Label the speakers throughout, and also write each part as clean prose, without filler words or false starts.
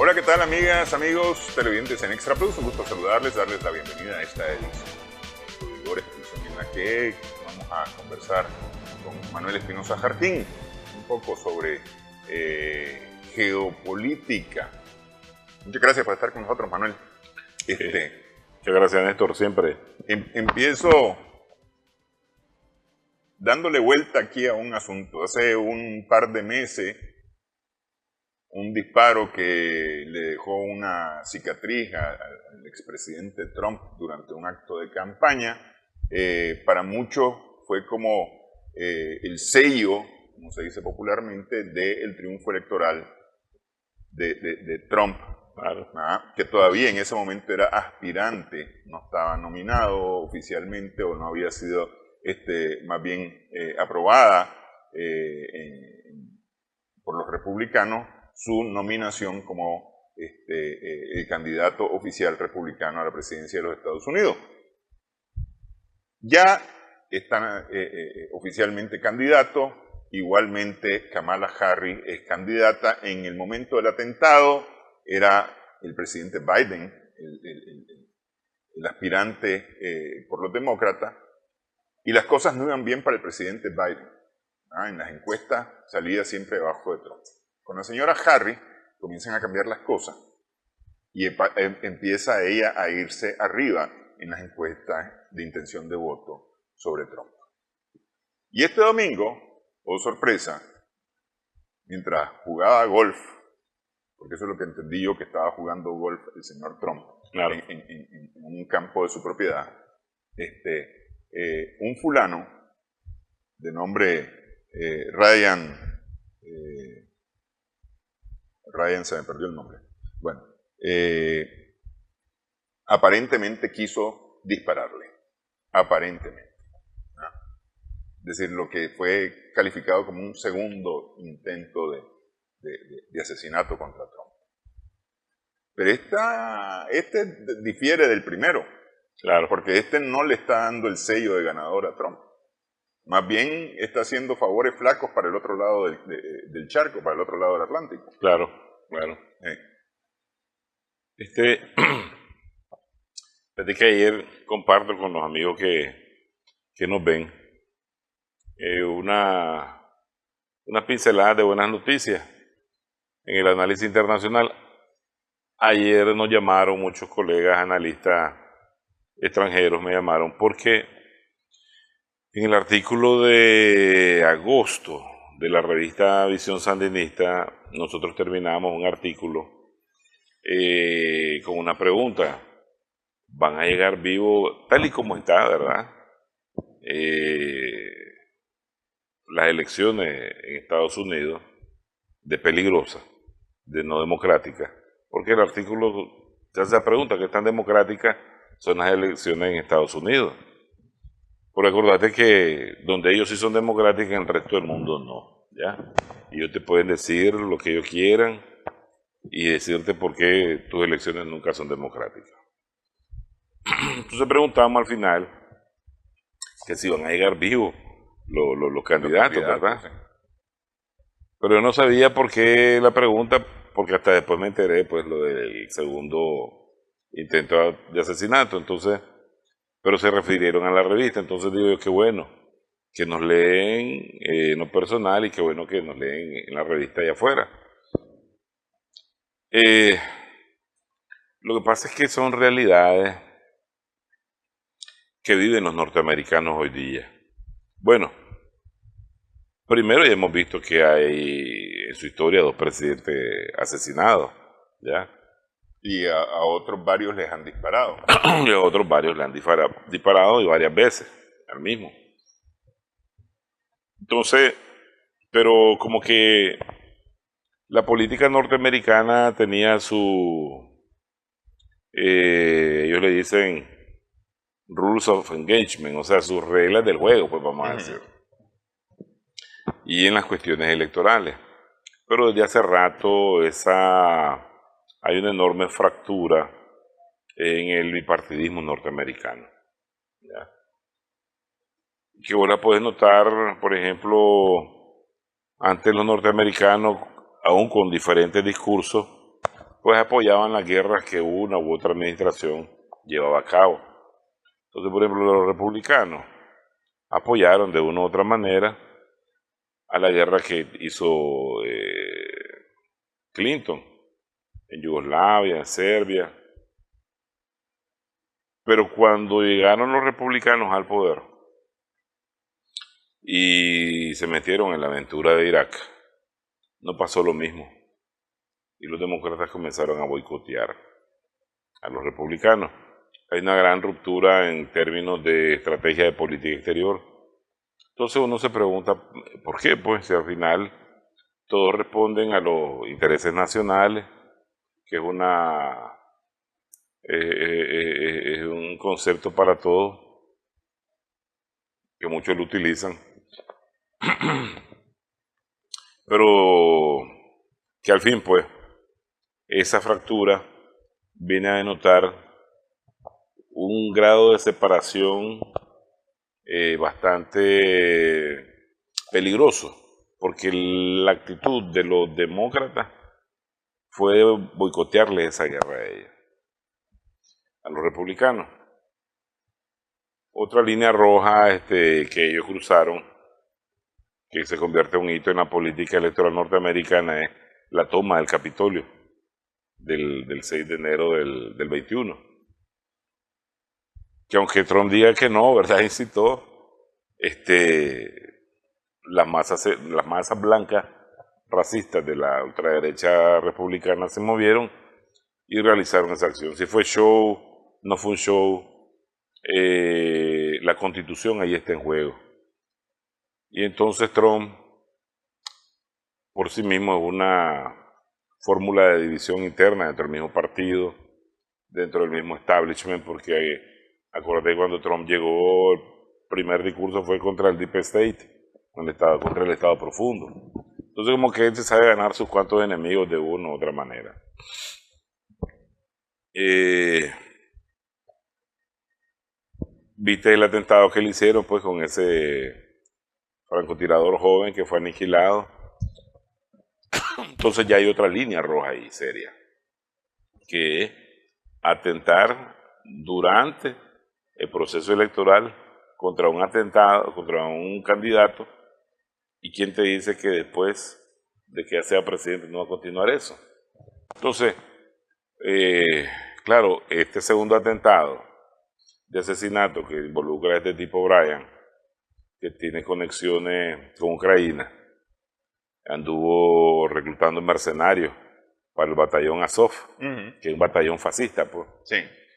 Speaker 1: Hola, ¿qué tal, amigas, amigos televidentes en Extra Plus? Un gusto saludarles, darles la bienvenida a esta edición en la que vamos a conversar con Manuel Espinosa Jarquín un poco sobre geopolítica. Muchas gracias por estar con nosotros, Manuel.
Speaker 2: Muchas gracias, Néstor, siempre.
Speaker 1: Empiezo dándole vuelta aquí a un asunto. Hace un par de meses, un disparo que le dejó una cicatriz al expresidente Trump durante un acto de campaña, para muchos fue como el sello, como se dice popularmente, del triunfo electoral de Trump,
Speaker 2: Claro.
Speaker 1: que todavía en ese momento era aspirante, no estaba nominado oficialmente o no había sido más bien aprobada por los republicanos su nominación como el candidato oficial republicano a la presidencia de los Estados Unidos. Ya están oficialmente candidatos, igualmente Kamala Harris es candidata. En el momento del atentado era el presidente Biden, el aspirante por los demócratas, y las cosas no iban bien para el presidente Biden. En las encuestas salía siempre debajo de Trump. Con la señora Harris comienzan a cambiar las cosas y empieza ella a irse arriba en las encuestas de intención de voto sobre Trump. Y este domingo, oh sorpresa, mientras jugaba golf, porque eso es lo que entendí yo, que estaba jugando golf el señor Trump,
Speaker 2: Claro.
Speaker 1: en un campo de su propiedad, un fulano de nombre Ryan, se me perdió el nombre. Bueno, aparentemente quiso dispararle. Aparentemente. Es decir, lo que fue calificado como un segundo intento de asesinato contra Trump. Pero este difiere del primero.
Speaker 2: Claro.
Speaker 1: Porque este no le está dando el sello de ganador a Trump. Más bien está haciendo favores flacos para el otro lado del charco, para el otro lado del Atlántico.
Speaker 2: Claro, claro. Desde que ayer comparto con los amigos que nos ven una pincelada de buenas noticias en el análisis internacional. Ayer nos llamaron muchos colegas analistas extranjeros, me llamaron porque en el artículo de agosto de la revista Visión Sandinista nosotros terminamos un artículo con una pregunta: ¿van a llegar vivos tal y como está, verdad? Las elecciones en Estados Unidos de peligrosas, de no democráticas, porque el artículo se hace la pregunta: ¿qué tan democráticas son las elecciones en Estados Unidos? Por acordate que donde ellos sí son democráticas, en el resto del mundo no, ¿ya? Y ellos te pueden decir lo que ellos quieran y decirte por qué tus elecciones nunca son democráticas. Entonces preguntamos al final que si van a llegar vivos los candidatos, ¿verdad? Sí. Pero yo no sabía por qué la pregunta, porque hasta después me enteré, pues, lo del segundo intento de asesinato. Entonces, pero se refirieron a la revista. Entonces digo yo, qué bueno que nos leen no personal, y qué bueno que nos leen en la revista allá afuera. Lo que pasa es que son realidades que viven los norteamericanos hoy día. Bueno, primero ya hemos visto que hay en su historia 2 presidentes asesinados, ¿ya?
Speaker 1: Y a otros varios les han disparado.
Speaker 2: Y a otros varios le han disparado y varias veces, al mismo. Entonces, pero como que la política norteamericana tenía ellos le dicen rules of engagement, o sea, sus reglas del juego, pues vamos a decir. Y en las cuestiones electorales. Pero desde hace rato hay una enorme fractura en el bipartidismo norteamericano, ¿ya? Que vos la podés notar, por ejemplo, antes los norteamericanos, aún con diferentes discursos, pues apoyaban las guerras que una u otra administración llevaba a cabo. Entonces, por ejemplo, los republicanos apoyaron de una u otra manera a la guerra que hizo Clinton en Yugoslavia, en Serbia. Pero cuando llegaron los republicanos al poder y se metieron en la aventura de Irak, no pasó lo mismo. Y los demócratas comenzaron a boicotear a los republicanos. Hay una gran ruptura en términos de estrategia de política exterior. Entonces uno se pregunta, ¿por qué? Pues si al final todos responden a los intereses nacionales, que es un concepto para todos, que muchos lo utilizan, pero que al fin, pues, esa fractura viene a denotar un grado de separación bastante peligroso, porque la actitud de los demócratas fue boicotearle esa guerra a los republicanos. Otra línea roja que ellos cruzaron, que se convierte en un hito en la política electoral norteamericana, es la toma del Capitolio del 6 de enero del 21. Que aunque Trump diga que no, ¿verdad? Incitó, las masas blancas racistas de la ultraderecha republicana se movieron y realizaron esa acción. Si fue show, no fue un show, la Constitución ahí está en juego. Y entonces Trump, por sí mismo, es una fórmula de división interna dentro del mismo partido, dentro del mismo establishment, porque acuérdate cuando Trump llegó, el primer discurso fue contra el Deep State, contra el Estado profundo. Entonces como que él se sabe ganar sus cuantos enemigos de una u otra manera. Viste el atentado que le hicieron pues con ese francotirador joven que fue aniquilado. Entonces ya hay otra línea roja ahí, seria, que es atentar durante el proceso electoral contra un atentado, contra un candidato, y quién te dice que después de que ya sea presidente no va a continuar eso. Entonces, claro, este segundo atentado de asesinato que involucra a este tipo Brian, que tiene conexiones con Ucrania, anduvo reclutando mercenarios para el batallón Azov, que es un batallón fascista, pues.
Speaker 1: Sí.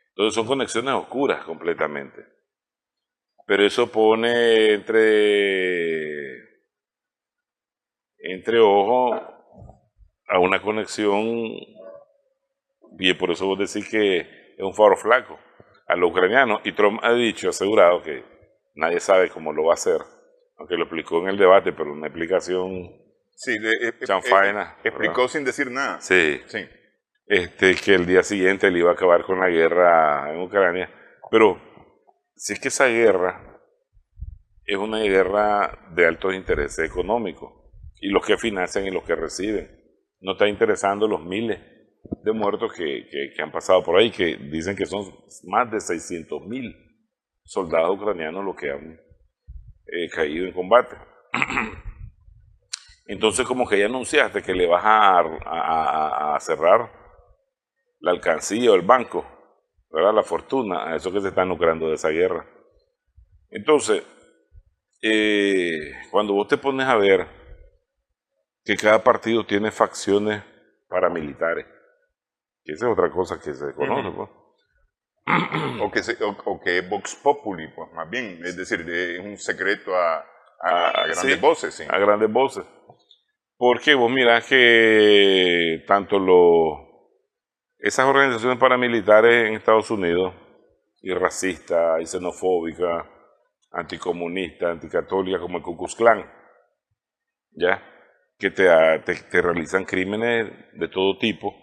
Speaker 2: Entonces son conexiones oscuras completamente. Pero eso pone entre ojos a una conexión, y por eso vos decís que es un faro flaco a los ucranianos. Y Trump ha dicho, asegurado, que nadie sabe cómo lo va a hacer, aunque lo explicó en el debate, pero una explicación chanfaina.
Speaker 1: Explicó sin decir nada.
Speaker 2: Sí. Que el día siguiente él iba a acabar con la guerra en Ucrania. Pero si es que esa guerra es una guerra de altos intereses económicos, y los que financian y los que reciben. No está interesando los miles de muertos que han pasado por ahí, que dicen que son más de 600.000 soldados ucranianos los que han caído en combate. Entonces como que ya anunciaste que le vas a cerrar la alcancía o el banco, ¿verdad? La fortuna a esos que se están lucrando de esa guerra. Entonces, cuando vos te pones a ver que cada partido tiene facciones paramilitares, que esa es otra cosa que se conoce, pues.
Speaker 1: O que es Vox Populi, pues más bien, es decir, es un secreto a grandes voces. Sí.
Speaker 2: A grandes voces. Porque vos mirás que tanto esas organizaciones paramilitares en Estados Unidos, y racistas, y xenofóbicas, anticomunistas, anticatólicas, como el Ku Klux Klan, ¿ya? Que te realizan crímenes de todo tipo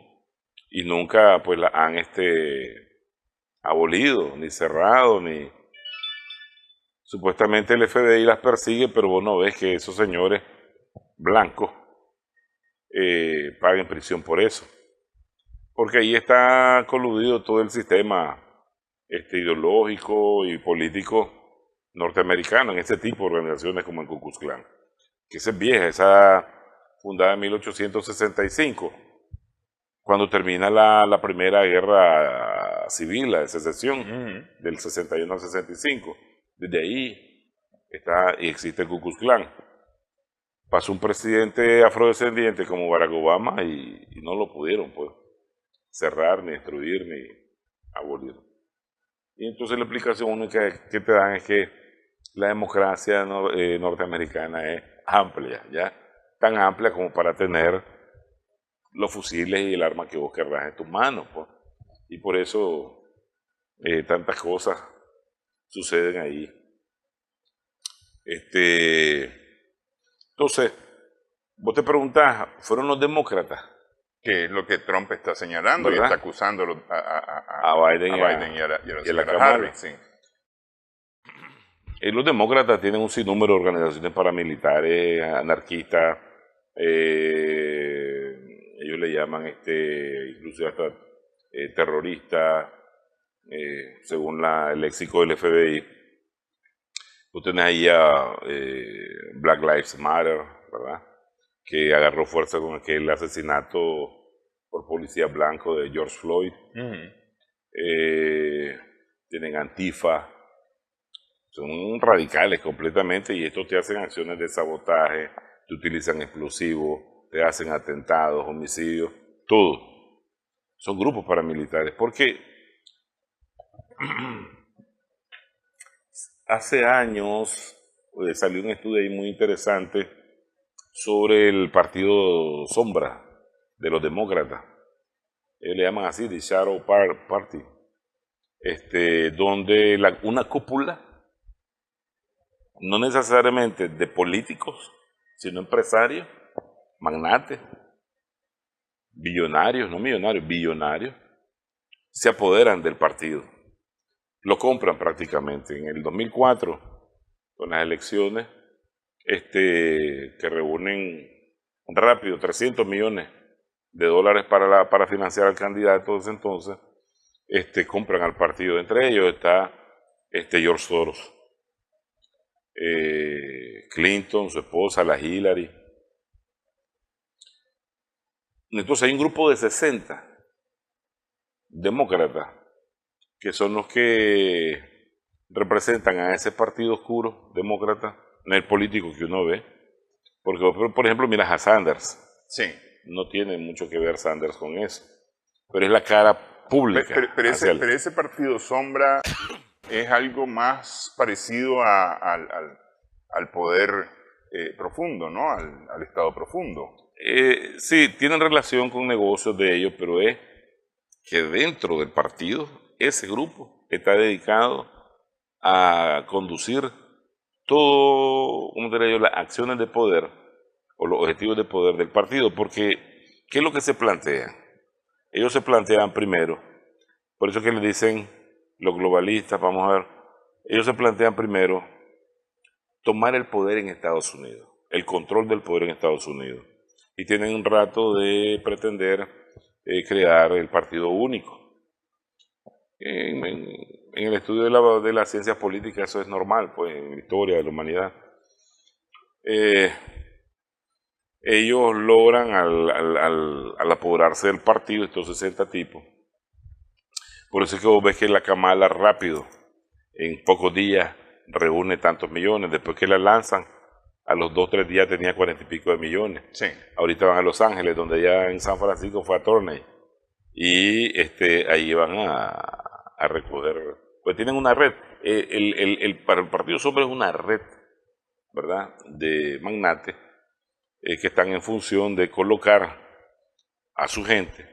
Speaker 2: y nunca pues la han abolido, ni cerrado, ni... Supuestamente el FBI las persigue, pero vos no ves que esos señores blancos paguen prisión por eso. porque ahí está coludido todo el sistema ideológico y político norteamericano en este tipo de organizaciones como el Ku Klux Klan, que esa es vieja, esa fundada en 1865, cuando termina la primera guerra civil, la de secesión, del 61 al 65. Desde ahí está y existe el Ku Klux Klan. Pasó un presidente afrodescendiente como Barack Obama y no lo pudieron pues cerrar, ni destruir, ni abolir. Y entonces la explicación única que te dan es que la democracia norteamericana es amplia, ¿ya? Tan amplia como para tener los fusiles y el arma que vos querrás en tus manos, pues. Y por eso tantas cosas suceden ahí. Entonces, vos te preguntás, ¿fueron los demócratas?
Speaker 1: Que es lo que Trump está señalando, ¿verdad? Y está acusando
Speaker 2: a Biden
Speaker 1: y a la
Speaker 2: Kamala
Speaker 1: Harris. Sí.
Speaker 2: Los demócratas tienen un sinnúmero de organizaciones paramilitares, anarquistas, ellos le llaman incluso hasta terroristas, según el léxico del FBI. Tú tenés ahí a Black Lives Matter, ¿verdad? Que agarró fuerza con aquel asesinato por policía blanco de George Floyd. Tienen Antifa, son radicales completamente, y estos te hacen acciones de sabotaje, te utilizan explosivos, te hacen atentados, homicidios, todo. Son grupos paramilitares, porque hace años salió un estudio ahí muy interesante sobre el partido sombra de los demócratas. Ellos le llaman así, The Shadow Party, donde una cúpula, no necesariamente de políticos, sino empresarios, magnates, billonarios, no millonarios, billonarios, se apoderan del partido. Lo compran prácticamente. En el 2004, con las elecciones, que reúnen rápido 300 millones de dólares para financiar al candidato desde entonces, compran al partido. Entre ellos está George Soros, Clinton, su esposa, la Hillary. Entonces hay un grupo de 60 demócratas que son los que representan a ese partido oscuro demócrata, en el político que uno ve. Porque, por ejemplo, miras a Sanders.
Speaker 1: Sí.
Speaker 2: No tiene mucho que ver Sanders con eso. Pero es la cara pública.
Speaker 1: Pero ese partido sombra es algo más parecido al poder profundo, ¿no? Al Estado profundo.
Speaker 2: Sí, tienen relación con negocios de ellos, pero es que dentro del partido, ese grupo está dedicado a conducir todo, ¿cómo te diría yo?, las acciones de poder o los objetivos de poder del partido, porque ¿qué es lo que se plantea? Ellos se plantean primero, por eso que le dicen los globalistas, vamos a ver, ellos se plantean primero tomar el poder en Estados Unidos, el control del poder en Estados Unidos, y tienen un rato de pretender crear el partido único. En el estudio de las ciencias políticas eso es normal, pues en la historia de la humanidad. Ellos logran al apoderarse del partido, estos 60 tipos. Por eso es que vos ves que la Kamala rápido, en pocos días, reúne tantos millones. Después que la lanzan, a los 2 o 3 días tenía 40 y pico de millones.
Speaker 1: Sí.
Speaker 2: Ahorita van a Los Ángeles, donde ya en San Francisco fue a Torney. Y ahí van a recoger. Pues tienen una red. Para el Partido Sombra es una red, ¿verdad?, de magnates que están en función de colocar a su gente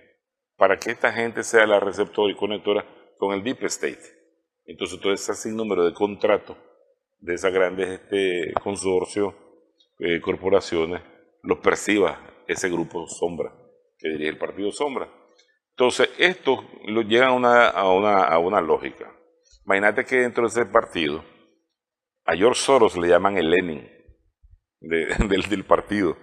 Speaker 2: para que esta gente sea la receptora y conectora con el Deep State. Entonces todo ese sinnúmero de contratos de esas grandes consorcios, corporaciones, los perciba ese grupo sombra que dirige el Partido Sombra. Entonces esto llega a una lógica. Imagínate que dentro de ese partido a George Soros le llaman el Lenin del partido.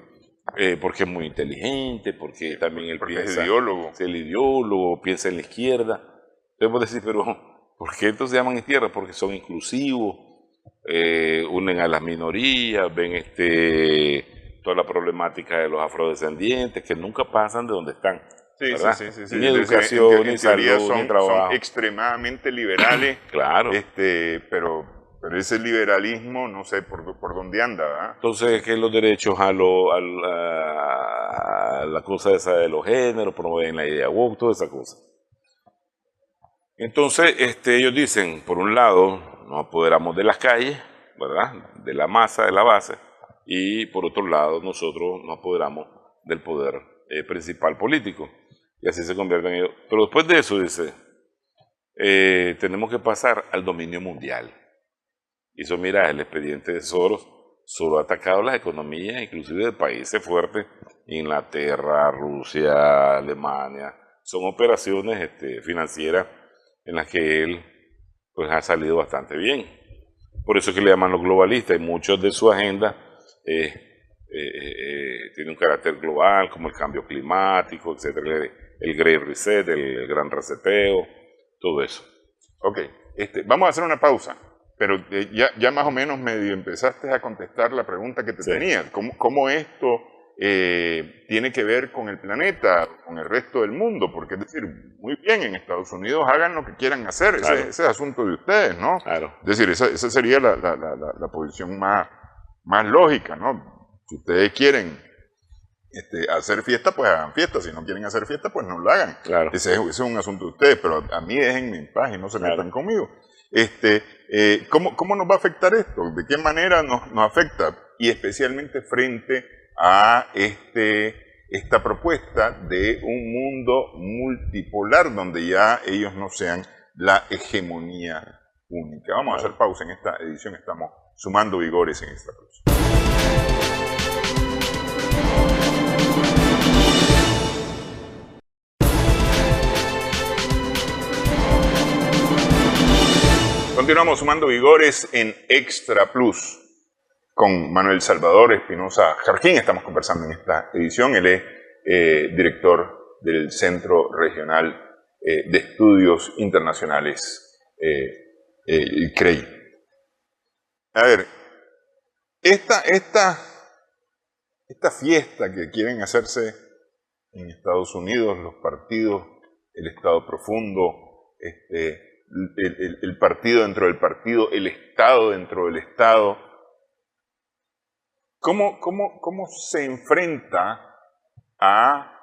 Speaker 2: porque es muy inteligente, porque también él
Speaker 1: Porque
Speaker 2: piensa,
Speaker 1: es ideólogo.
Speaker 2: es el ideólogo, piensa en la izquierda. Entonces vos decís, pero ¿por qué estos se llaman izquierda? Porque son inclusivos, unen a las minorías, ven toda la problemática de los afrodescendientes, que nunca pasan de donde están,
Speaker 1: Sí,
Speaker 2: ¿verdad?
Speaker 1: sí.
Speaker 2: Ni
Speaker 1: Es decir,
Speaker 2: educación,
Speaker 1: en
Speaker 2: ni
Speaker 1: teoría
Speaker 2: salud, ni
Speaker 1: son
Speaker 2: trabajo.
Speaker 1: extremadamente liberales,
Speaker 2: Claro.
Speaker 1: pero ese liberalismo no sé por dónde anda, ¿verdad?
Speaker 2: Entonces, que los derechos a la cosa esa de los géneros, promueven la idea woke, toda esa cosa. Entonces, ellos dicen, por un lado, nos apoderamos de las calles, ¿verdad? De la masa, de la base, y por otro lado, nosotros nos apoderamos del poder principal político. Y así se convierten ellos. Pero después de eso, dice, tenemos que pasar al dominio mundial. Y eso, mira, el expediente de Soros. Soros ha atacado las economías, inclusive de países fuertes, Inglaterra, Rusia, Alemania. Son operaciones financieras en las que él pues ha salido bastante bien. Por eso es que le llaman los globalistas, y muchos de su agenda tiene un carácter global, como el cambio climático, etcétera, el Great Reset, el gran reseteo, todo eso.
Speaker 1: Ok, vamos a hacer una pausa, pero ya más o menos medio empezaste a contestar la pregunta que te tenía. ¿Cómo esto tiene que ver con el planeta, con el resto del mundo? Porque es decir, muy bien, en Estados Unidos hagan lo que quieran hacer,
Speaker 2: Claro.
Speaker 1: ese es asunto de ustedes, ¿no?
Speaker 2: Claro.
Speaker 1: Es decir, esa sería la posición más lógica, ¿no? Si ustedes quieren hacer fiesta, pues hagan fiesta. Si no quieren hacer fiesta, pues no lo hagan.
Speaker 2: Claro.
Speaker 1: Ese es un asunto de ustedes, pero a mí déjenme en paz y no se metan conmigo. ¿Cómo nos va a afectar esto? ¿De qué manera nos afecta? Y especialmente frente a esta propuesta de un mundo multipolar donde ya ellos no sean la hegemonía única. Vamos a hacer pausa en esta edición. Estamos sumando vigores en Extra Plus. Continuamos sumando vigores en Extra Plus con Manuel Salvador Espinosa Jarquín. Estamos conversando en esta edición. Él es director del Centro Regional de Estudios Internacionales, el CREI. A ver, esta fiesta que quieren hacerse en Estados Unidos, los partidos, el Estado profundo, el partido dentro del partido, el Estado dentro del Estado. ¿Cómo se enfrenta a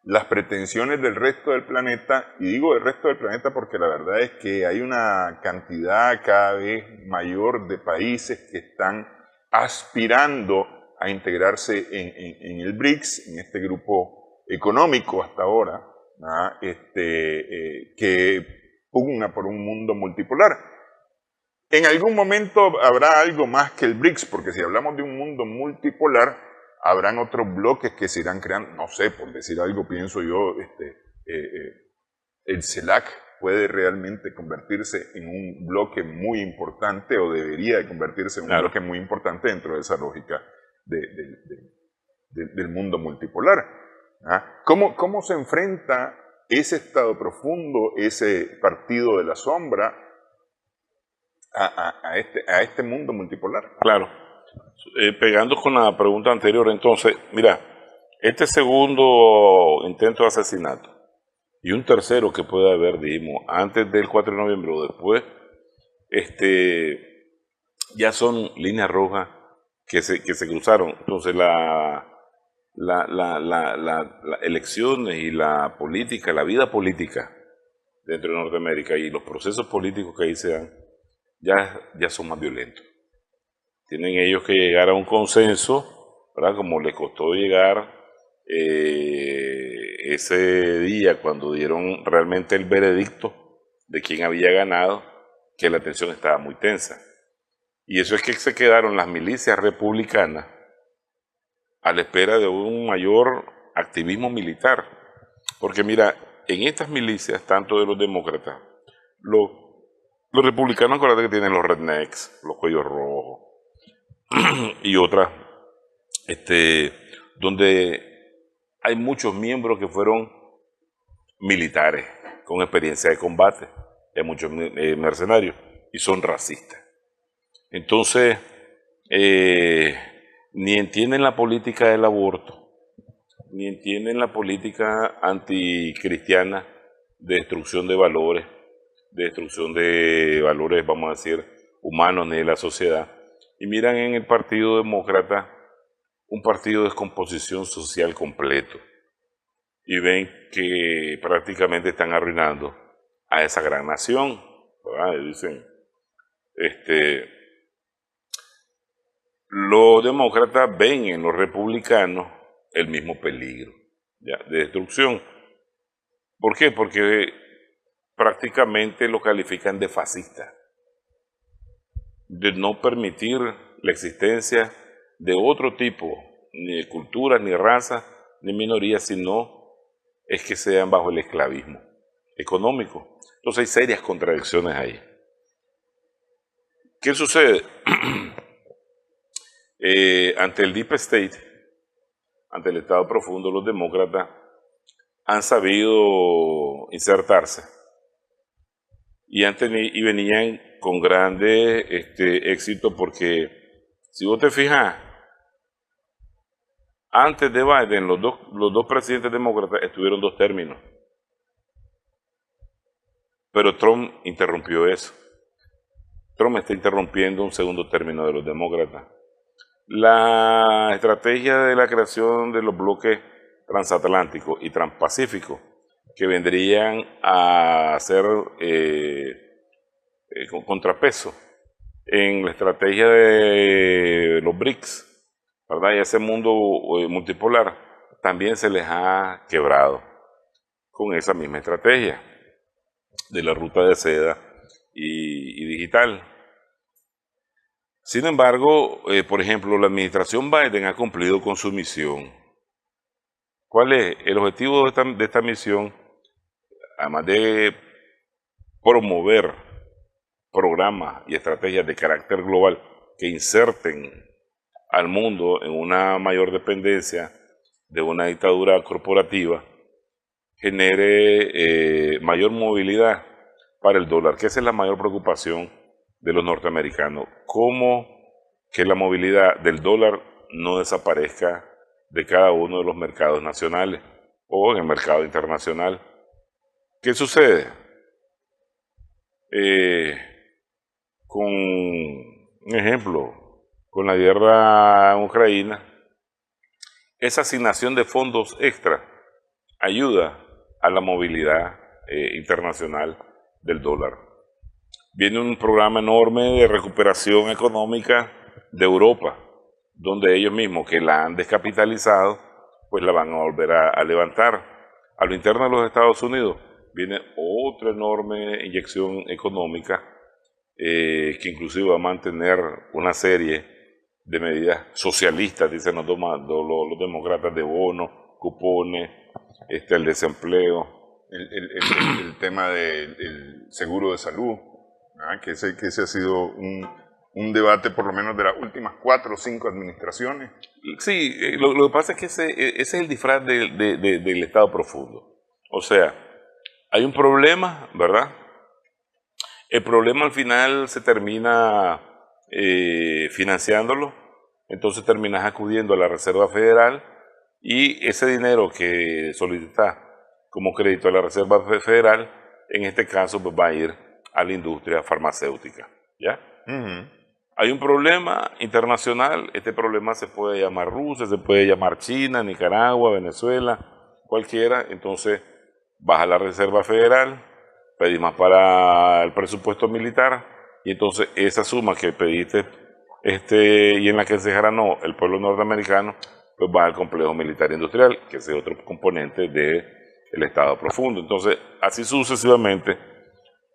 Speaker 1: las pretensiones del resto del planeta? Y digo del resto del planeta porque la verdad es que hay una cantidad cada vez mayor de países que están aspirando a integrarse en el BRICS, en este grupo económico hasta ahora, que pugna por un mundo multipolar. En algún momento habrá algo más que el BRICS, porque si hablamos de un mundo multipolar, habrán otros bloques que se irán creando. No sé, por decir algo, pienso yo, el CELAC puede realmente convertirse en un bloque muy importante, o debería de convertirse en un bloque muy importante dentro de esa lógica del mundo multipolar. ¿Cómo se enfrenta ese Estado profundo, ese partido de la sombra, a este mundo multipolar?
Speaker 2: Claro. Pegando con la pregunta anterior, entonces, mira, este segundo intento de asesinato y un tercero que puede haber, dijimos, antes del 4 de noviembre o después, ya son líneas rojas que se cruzaron. Entonces, las elecciones y la política, la vida política dentro de Norteamérica y los procesos políticos que ahí se dan, ya son más violentos. Tienen ellos que llegar a un consenso, ¿verdad? Como les costó llegar ese día cuando dieron realmente el veredicto de quién había ganado, que la tensión estaba muy tensa. Y eso es que se quedaron las milicias republicanas a la espera de un mayor activismo militar. Porque mira, en estas milicias, tanto de los demócratas, los republicanos, acuérdate que tienen los rednecks, los cuellos rojos, y otras donde hay muchos miembros que fueron militares con experiencia de combate, hay muchos mercenarios y son racistas. Entonces, ni entienden la política del aborto, ni entienden la política anticristiana de destrucción de valores, vamos a decir, humanos ni de la sociedad, y miran en el Partido Demócrata un partido de descomposición social completo, y ven que prácticamente están arruinando a esa gran nación, ¿verdad? Y dicen, los demócratas ven en los republicanos el mismo peligro, ¿ya?, de destrucción. ¿Por qué? Porque prácticamente lo califican de fascista, de no permitir la existencia de otro tipo, ni de cultura, ni raza, ni minoría, sino es que sean bajo el esclavismo económico. Entonces hay serias contradicciones ahí. ¿Qué sucede? Ante el Deep State, ante el Estado profundo, los demócratas han sabido insertarse y venían con grande éxito, porque si vos te fijas, antes de Biden los dos presidentes demócratas estuvieron 2 términos, pero Trump interrumpió eso. Trump está interrumpiendo un segundo término de los demócratas. La estrategia de la creación de los bloques transatlánticos y transpacíficos, que vendrían a ser contrapeso en la estrategia de los BRICS, ¿verdad? Y ese mundo multipolar también se les ha quebrado con esa misma estrategia de la ruta de seda y digital. Sin embargo, por ejemplo, la administración Biden ha cumplido con su misión. ¿Cuál es el objetivo de esta misión? Además de promover programas y estrategias de carácter global que inserten al mundo en una mayor dependencia de una dictadura corporativa, genere mayor movilidad para el dólar, que esa es la mayor preocupación de los norteamericanos. Cómo que la movilidad del dólar no desaparezca de cada uno de los mercados nacionales o en el mercado internacional. ¿Qué sucede? Con un ejemplo, con la guerra en Ucrania, esa asignación de fondos extra ayuda a la movilidad internacional del dólar. Viene un programa enorme de recuperación económica de Europa, donde ellos mismos que la han descapitalizado, pues la van a volver a levantar. A lo interno de los Estados Unidos viene otra enorme inyección económica que inclusive va a mantener una serie de medidas socialistas, dicen los demócratas, de bonos, cupones, el desempleo.
Speaker 1: El tema del seguro de salud, que ese ha sido un debate por lo menos de las últimas 4 o 5 administraciones.
Speaker 2: Sí, lo que pasa es que ese es el disfraz del Estado profundo. O sea, hay un problema, ¿verdad? El problema al final se termina financiándolo, entonces terminas acudiendo a la Reserva Federal y ese dinero que solicitas como crédito a la Reserva Federal, en este caso pues va a ir a la industria farmacéutica, ¿ya? Hay un problema internacional, este problema se puede llamar Rusia, se puede llamar China, Nicaragua, Venezuela, cualquiera, entonces vas a la Reserva Federal, pedís más para el presupuesto militar, y entonces esa suma que pediste y en la que se ganó el pueblo norteamericano, pues va al complejo militar industrial, que es otro componente del Estado profundo. Entonces, así sucesivamente,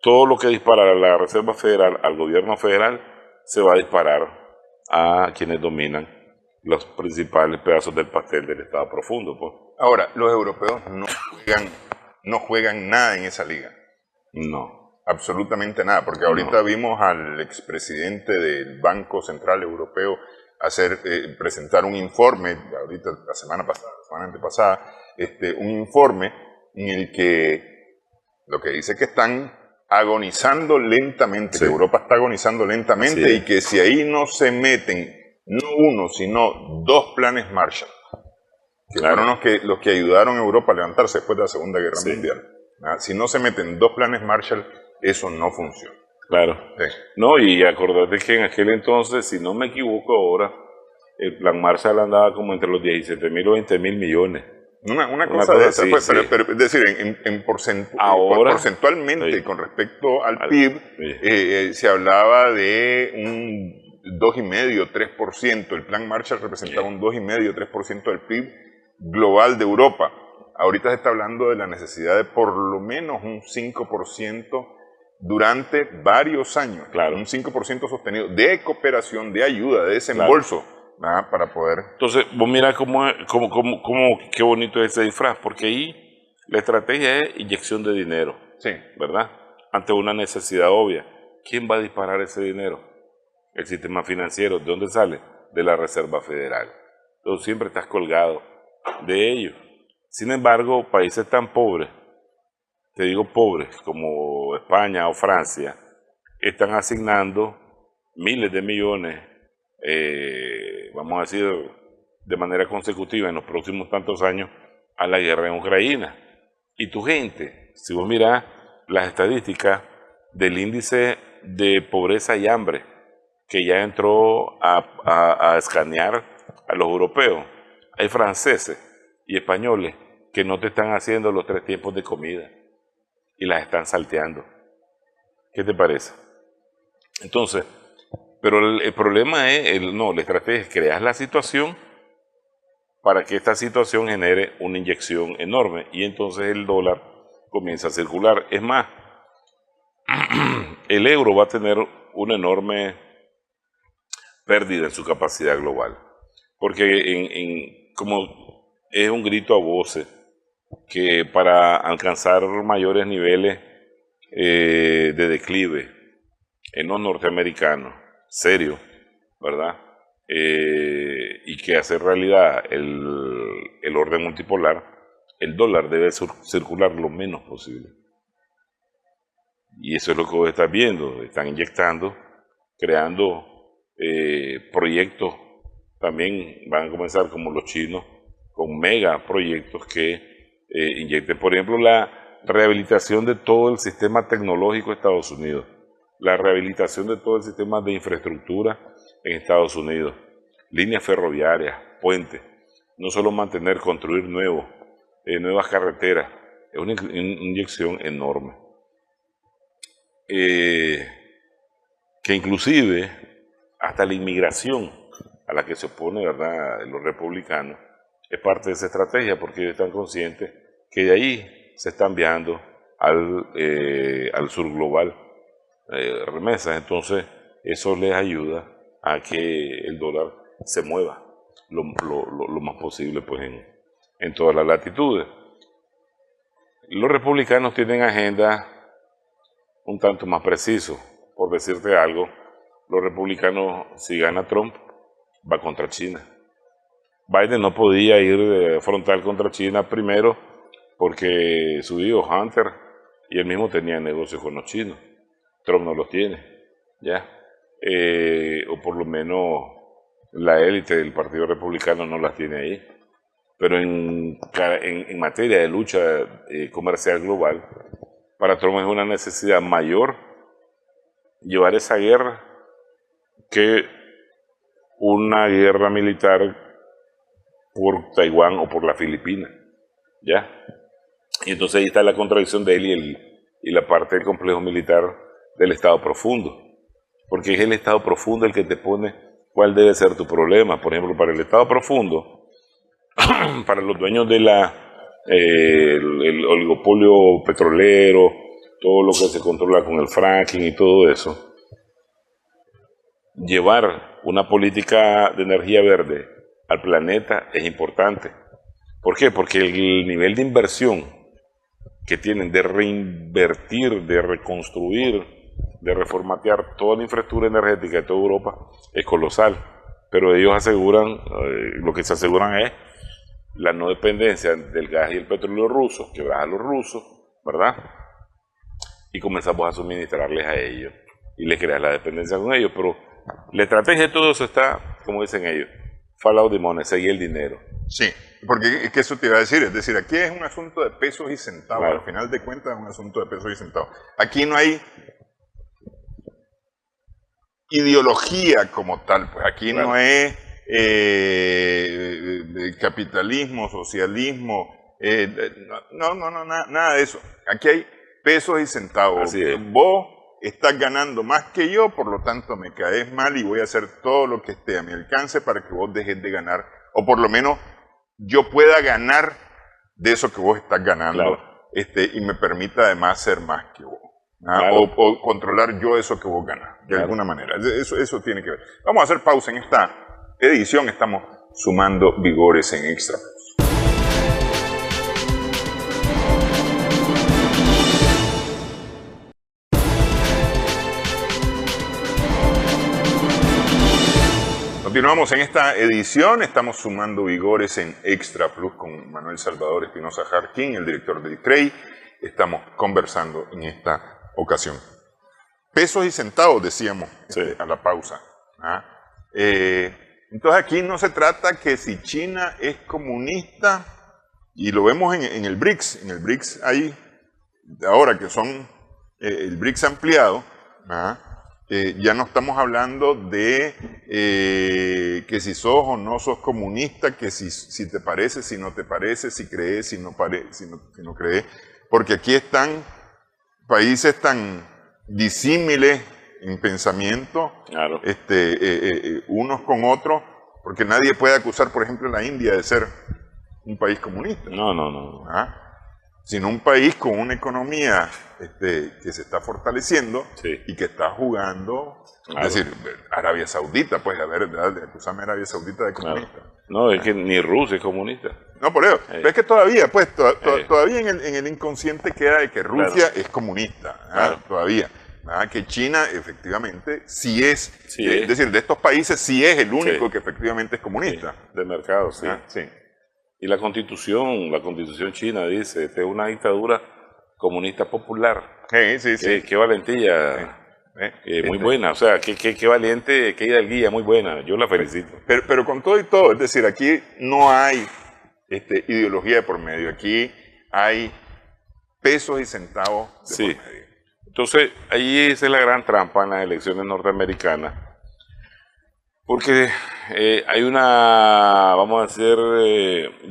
Speaker 2: todo lo que dispara a la Reserva Federal, al gobierno federal, se va a disparar a quienes dominan los principales pedazos del pastel del Estado profundo, pues.
Speaker 1: Ahora, los europeos no juegan nada en esa liga.
Speaker 2: No.
Speaker 1: Absolutamente nada, porque ahorita vimos al expresidente del Banco Central Europeo presentar un informe, ahorita la semana antepasada, un informe en el que lo que dice que están agonizando lentamente,
Speaker 2: Sí.
Speaker 1: que Europa está agonizando lentamente y que si ahí no se meten no uno, sino dos planes Marshall, que fueron los que ayudaron a Europa a levantarse después de la Segunda Guerra Mundial. Si no se meten dos planes Marshall, eso no funciona.
Speaker 2: Claro.
Speaker 1: Sí.
Speaker 2: No, y acordate que en aquel entonces, si no me equivoco ahora, el plan Marshall andaba como entre los 17.000 o 20.000 millones.
Speaker 1: Una cosa de esa,
Speaker 2: así,
Speaker 1: pues,
Speaker 2: sí.
Speaker 1: pero es decir,
Speaker 2: Ahora,
Speaker 1: porcentualmente,
Speaker 2: sí,
Speaker 1: con respecto al PIB,
Speaker 2: sí.
Speaker 1: se hablaba de un 2,5, 3%. El plan Marshall representaba un 2,5, 3% del PIB global de Europa. Ahorita se está hablando de la necesidad de por lo menos un 5% durante varios años.
Speaker 2: Claro.
Speaker 1: Un 5% sostenido de cooperación, de ayuda, de desembolso. Claro. Para poder...
Speaker 2: Entonces, vos mira qué bonito es ese disfraz, porque ahí la estrategia es inyección de dinero,
Speaker 1: sí,
Speaker 2: ¿verdad? Ante una necesidad obvia. ¿Quién va a disparar ese dinero? El sistema financiero. ¿De dónde sale? De la Reserva Federal. Entonces siempre estás colgado de ello. Sin embargo, países tan pobres, te digo pobres, como España o Francia, están asignando miles de millones, vamos a decir, de manera consecutiva en los próximos tantos años a la guerra en Ucrania. Y tu gente, si vos mirás las estadísticas del índice de pobreza y hambre, que ya entró a escanear a los europeos, hay franceses y españoles que no te están haciendo los 3 tiempos de comida y las están salteando. ¿Qué te parece? Entonces, pero el problema es, la estrategia es crear la situación para que esta situación genere una inyección enorme y entonces el dólar comienza a circular. Es más, el euro va a tener una enorme pérdida en su capacidad global, porque como es un grito a voces que para alcanzar mayores niveles de declive en los norteamericanos, serio, ¿verdad? Y que hacer realidad el orden multipolar, el dólar debe circular lo menos posible. Y eso es lo que vos estás viendo, están inyectando, creando proyectos, también van a comenzar como los chinos, con mega proyectos que inyecten, por ejemplo, la rehabilitación de todo el sistema tecnológico de Estados Unidos, la rehabilitación de todo el sistema de infraestructura en Estados Unidos, líneas ferroviarias, puentes, no solo mantener, construir nuevas carreteras, es una inyección enorme. Que inclusive hasta la inmigración a la que se opone, ¿verdad?, los republicanos, es parte de esa estrategia porque ellos están conscientes que de ahí se están enviando al sur global remesas. Entonces eso les ayuda a que el dólar se mueva lo más posible pues en todas las latitudes. Los republicanos tienen agendas un tanto más precisos. Por decirte algo, los republicanos, si gana Trump, va contra China. Biden no podía ir frontal contra China primero porque su hijo Hunter y él mismo tenía negocios con los chinos. Trump no los tiene, ¿ya? O por lo menos la élite del Partido Republicano no las tiene ahí. Pero en materia de lucha comercial global, para Trump es una necesidad mayor llevar esa guerra que una guerra militar por Taiwán o por la Filipina, ¿ya? Y entonces ahí está la contradicción de él y la parte del complejo militar del Estado profundo, porque es el Estado profundo el que te pone cuál debe ser tu problema. Por ejemplo, para el Estado profundo, para los dueños de el oligopolio petrolero, todo lo que se controla con el fracking y todo eso, llevar una política de energía verde al planeta es importante. ¿Por qué? Porque el nivel de inversión que tienen de reinvertir, de reconstruir, de reformatear toda la infraestructura energética de toda Europa es colosal. pero ellos aseguran, lo que se aseguran es la no dependencia del gas y el petróleo ruso, quebrar a los rusos, ¿verdad? Y comenzamos a suministrarles a ellos y les creas la dependencia con ellos, pero la estrategia de todo eso está, como dicen ellos, follow the money, seguir el dinero.
Speaker 1: Sí, porque es que eso te iba a decir, es decir, aquí es un asunto de pesos y centavos,
Speaker 2: Claro.
Speaker 1: al final de cuentas es un asunto de pesos y centavos. Aquí no hay ideología como tal, pues aquí
Speaker 2: Claro.
Speaker 1: no es capitalismo, socialismo, nada de eso. Aquí hay pesos y centavos.
Speaker 2: Así es.
Speaker 1: Vos estás ganando más que yo, por lo tanto me caes mal y voy a hacer todo lo que esté a mi alcance para que vos dejes de ganar, o por lo menos yo pueda ganar de eso que vos estás ganando,
Speaker 2: Claro.
Speaker 1: y me permita además ser más que vos.
Speaker 2: Claro.
Speaker 1: O controlar yo eso que vos ganás, de alguna manera. Eso tiene que ver. Vamos a hacer pausa en esta edición. Estamos sumando vigores en Extra. Continuamos en esta edición, estamos sumando vigores en Extra Plus con Manuel Salvador Espinosa Jarquín, el director del CREI. Estamos conversando en esta ocasión. Pesos y centavos, decíamos,
Speaker 2: Sí.
Speaker 1: a la pausa. Entonces aquí no se trata que si China es comunista, y lo vemos en el BRICS. En el BRICS hay, ahora que son el BRICS ampliado, ya no estamos hablando de que si sos o no sos comunista, que si te parece, si no te parece, si crees, si no crees, porque aquí están países tan disímiles en pensamiento,
Speaker 2: Claro.
Speaker 1: unos con otros, porque nadie puede acusar, por ejemplo, a la India de ser un país comunista.
Speaker 2: No.
Speaker 1: Sino un país con una economía que se está fortaleciendo,
Speaker 2: Sí.
Speaker 1: y que está jugando,
Speaker 2: Claro.
Speaker 1: es decir, Arabia Saudita, pues, a ver, acusarme a Arabia Saudita de comunista.
Speaker 2: Claro. No, es que ni Rusia es comunista.
Speaker 1: No, por eso. Pero es que todavía, pues, todavía en el inconsciente queda de que Rusia es comunista,
Speaker 2: Claro.
Speaker 1: todavía. Que China, efectivamente, sí es,
Speaker 2: Sí
Speaker 1: es decir, de estos países sí es el único
Speaker 2: Sí.
Speaker 1: que efectivamente es comunista.
Speaker 2: De mercado, sí.
Speaker 1: Sí.
Speaker 2: Y la constitución china dice, esta es una dictadura comunista popular.
Speaker 1: Sí.
Speaker 2: Qué valentía, muy buena, o sea, qué valiente, qué hidalguía, muy buena, yo la felicito.
Speaker 1: Pero con todo y todo, es decir, aquí no hay ideología de por medio, aquí hay pesos y centavos de
Speaker 2: Sí.
Speaker 1: por medio.
Speaker 2: Entonces, ahí esa es la gran trampa en las elecciones norteamericanas, porque hay una, vamos a decir,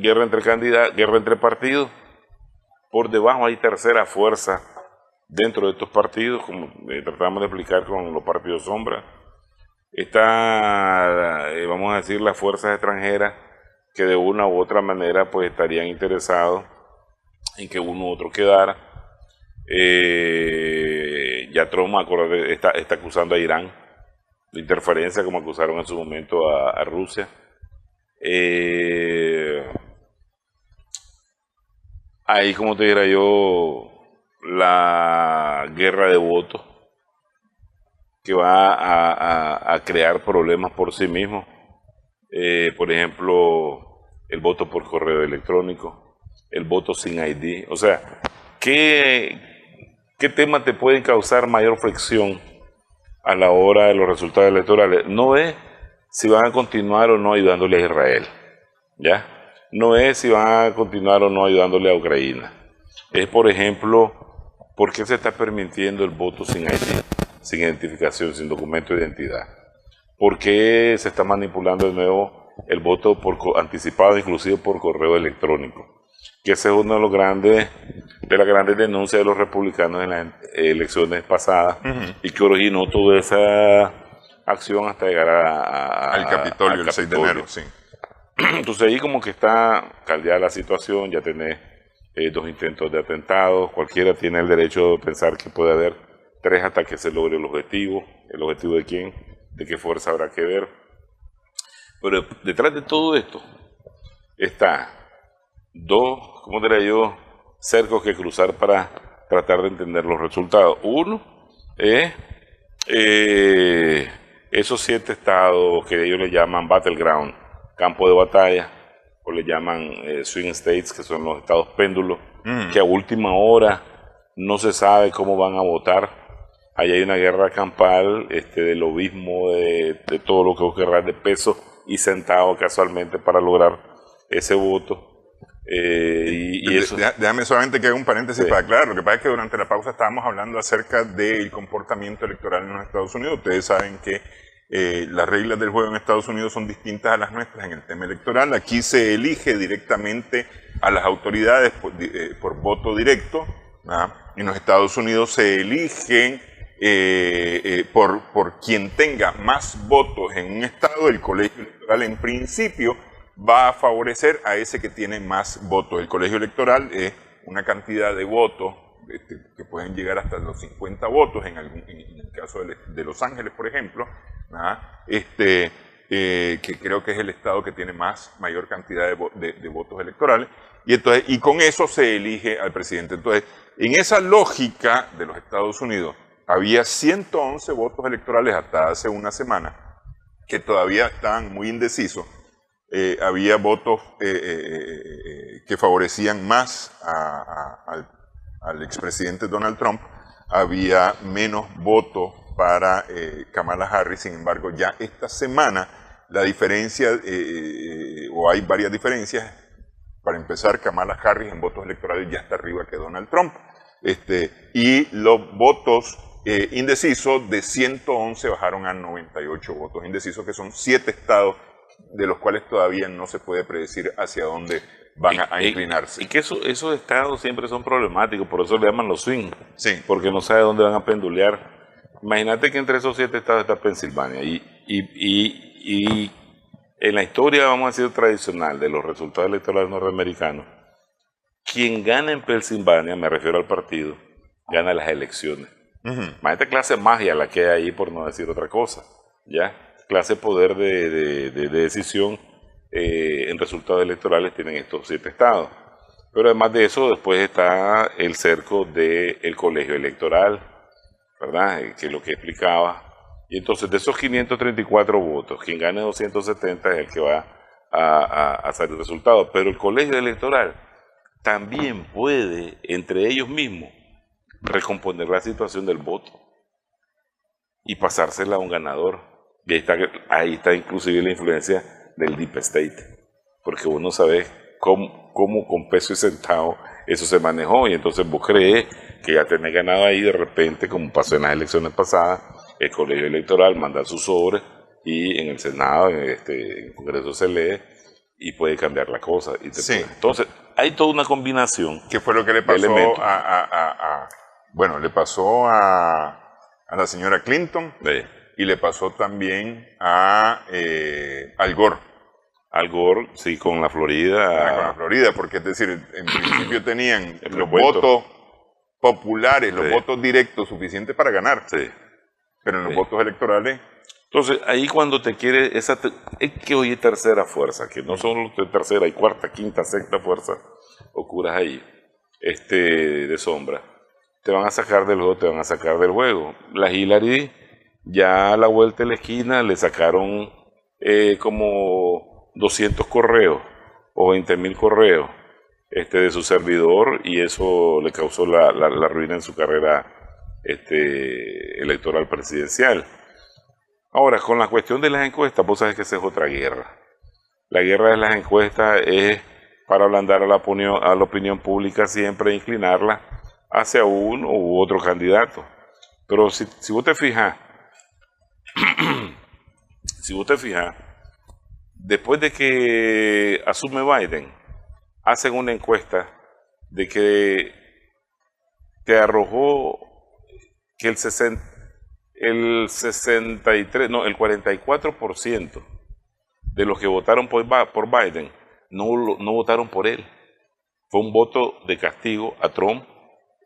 Speaker 2: guerra entre candidatos, guerra entre partidos. Por debajo hay tercera fuerza dentro de estos partidos, como tratamos de explicar con los partidos sombra. Está, vamos a decir, las fuerzas extranjeras que de una u otra manera pues estarían interesados en que uno u otro quedara. Ya Trump, acuérdate, está acusando a Irán de interferencia, como acusaron en su momento a Rusia. Ahí, como te diría yo, la guerra de votos que va a crear problemas por sí mismo. Por ejemplo, el voto por correo electrónico, el voto sin ID. O sea, ¿qué temas te pueden causar mayor fricción a la hora de los resultados electorales? No es si van a continuar o no ayudándole a Israel, ¿ya? No es si van a continuar o no ayudándole a Ucrania. Es, por ejemplo, ¿por qué se está permitiendo el voto sin ID, sin identificación, sin documento de identidad? ¿Por qué se está manipulando de nuevo el voto anticipado, inclusive por correo electrónico? Que ese es uno de las grandes denuncias de los republicanos en las elecciones pasadas, y que originó toda esa acción hasta llegar
Speaker 1: al Capitolio el 6 de enero, sí.
Speaker 2: Entonces ahí como que está caldeada la situación, ya tenés 2 intentos de atentados, cualquiera tiene el derecho de pensar que puede haber 3 hasta que se logre el objetivo de quién, de qué fuerza habrá que ver. Pero detrás de todo esto está 2, ¿cómo diría yo?, cercos que cruzar para tratar de entender los resultados. Uno es esos 7 estados que ellos le llaman battleground, campo de batalla, o le llaman swing states, que son los estados péndulos, que a última hora no se sabe cómo van a votar. Ahí hay una guerra campal del lobismo, de todo lo que vos querrás, de peso y centavo casualmente para lograr ese voto. Y eso.
Speaker 1: Déjame solamente que haga un paréntesis para aclarar. Lo que pasa es que durante la pausa estábamos hablando acerca del comportamiento electoral en los Estados Unidos. Ustedes saben que las reglas del juego en Estados Unidos son distintas a las nuestras en el tema electoral. Aquí se elige directamente a las autoridades por voto directo. En los Estados Unidos se eligen por quien tenga más votos en un estado. El colegio electoral en principio va a favorecer a ese que tiene más votos. El colegio electoral es una cantidad de votos que pueden llegar hasta los 50 votos en el caso de Los Ángeles, por ejemplo, que creo que es el estado que tiene mayor cantidad de votos electorales, y con eso se elige al presidente. Entonces, en esa lógica de los Estados Unidos, había 111 votos electorales hasta hace una semana que todavía estaban muy indecisos. Había votos que favorecían más al expresidente Donald Trump, había menos votos para Kamala Harris. Sin embargo, ya esta semana la diferencia, o hay varias diferencias. Para empezar, Kamala Harris en votos electorales ya está arriba que Donald Trump, y los votos indecisos de 111 bajaron a 98 votos indecisos, que son 7 estados de los cuales todavía no se puede predecir hacia dónde van a inclinarse.
Speaker 2: Y que esos estados siempre son problemáticos, por eso le llaman los swing,
Speaker 1: sí,
Speaker 2: porque no sabe dónde van a pendulear. Imagínate que entre esos 7 estados está Pensilvania, y en la historia, vamos a decir, tradicional de los resultados electorales norteamericanos, quien gana en Pensilvania, me refiero al partido, gana las elecciones. Imagínate clase magia la que hay ahí, por no decir otra cosa, ¿ya? Clase poder de decisión en resultados electorales tienen estos 7 estados. Pero además de eso, después está el cerco del colegio electoral, ¿verdad? Que es lo que explicaba. Y entonces, de esos 534 votos, quien gane 270 es el que va a hacer el resultado. Pero el colegio electoral también puede, entre ellos mismos, recomponer la situación del voto y pasársela a un ganador. Y ahí está inclusive la influencia del Deep State, porque uno sabe cómo con peso y centavo eso se manejó, y entonces vos crees que ya tenés ganado ahí, de repente, como pasó en las elecciones pasadas, el colegio electoral manda sus sobres y en el Senado, en el Congreso se lee y puede cambiar la cosa. Entonces, hay toda una combinación.
Speaker 1: ¿Qué fue lo que le pasó le pasó a la señora Clinton?
Speaker 2: Sí.
Speaker 1: Y le pasó también a Al Gore.
Speaker 2: Al Gore, sí, con la Florida.
Speaker 1: Con la Florida, porque es decir, en principio tenían los votos populares, los votos directos suficientes para ganar.
Speaker 2: Sí.
Speaker 1: Pero en los votos electorales.
Speaker 2: Entonces, ahí cuando te quiere, es que hoy hay tercera fuerza, que no son los de tercera, hay cuarta, quinta, sexta fuerza, oscuras ahí, de sombra. Te van a sacar del juego, te van a sacar del juego. La Hillary, ya a la vuelta de la esquina, le sacaron como 200 correos o 20,000 correos de su servidor, y eso le causó la ruina en su carrera electoral presidencial. Ahora, con la cuestión de las encuestas, vos sabés que esa es otra guerra. La guerra de las encuestas es para ablandar a la opinión pública, siempre inclinarla hacia uno u otro candidato. Pero si vos te fijas, después de que asume Biden, hacen una encuesta de que arrojó que el 44% de los que votaron por Biden no votaron por él. Fue un voto de castigo a Trump.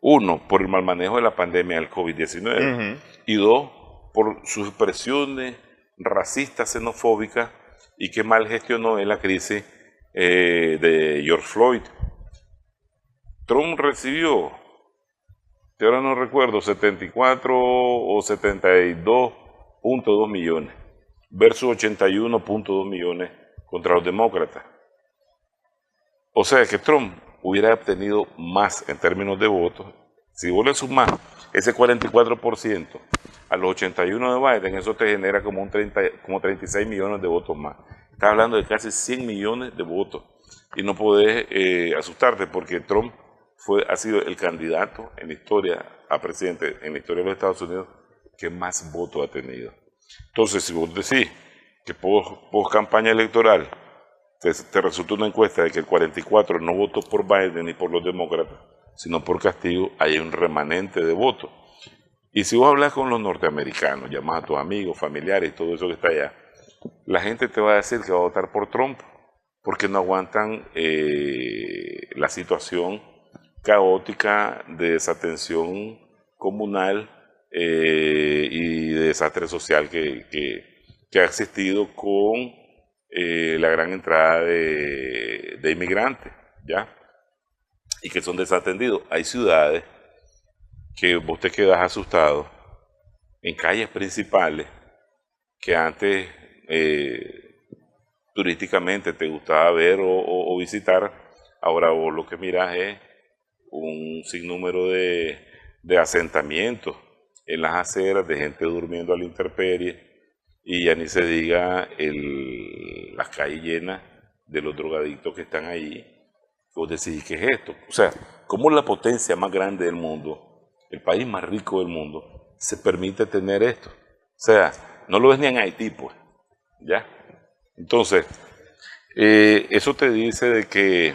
Speaker 2: 1, por el mal manejo de la pandemia del COVID-19. Y 2, por sus expresiones racistas, xenofóbicas, y que mal gestionó en la crisis de George Floyd. Trump recibió, ahora no recuerdo, 74 o 72.2 millones. versus 81.2 millones contra los demócratas. O sea que Trump hubiera obtenido más en términos de votos. Si vos le sumás ese 44% a los 81 de Biden, eso te genera como 36 millones de votos más. Estás hablando de casi 100 millones de votos. Y no podés asustarte porque Trump ha sido el candidato en la historia a presidente, en la historia de los Estados Unidos, que más votos ha tenido. Entonces, si vos decís que post campaña electoral te resulta una encuesta de que el 44 no votó por Biden ni por los demócratas, sino por Castillo, hay un remanente de votos. Y si vos hablas con los norteamericanos, llamás a tus amigos, familiares, todo eso que está allá, la gente te va a decir que va a votar por Trump, porque no aguantan la situación caótica de desatención comunal y de desastre social que ha existido con la gran entrada de inmigrantes, ¿ya? Y que son desatendidos. Hay ciudades que vos te quedas asustado en calles principales que antes turísticamente te gustaba ver o visitar, ahora vos lo que miras es un sinnúmero de asentamientos en las aceras, de gente durmiendo a la intemperie, y ya ni se diga las calles llenas de los drogadictos que están ahí. Vos decís, ¿qué es esto? O sea, ¿cómo la potencia más grande del mundo, el país más rico del mundo, se permite tener esto? O sea, no lo ves ni en Haití, pues, ¿ya? Entonces, eso te dice de que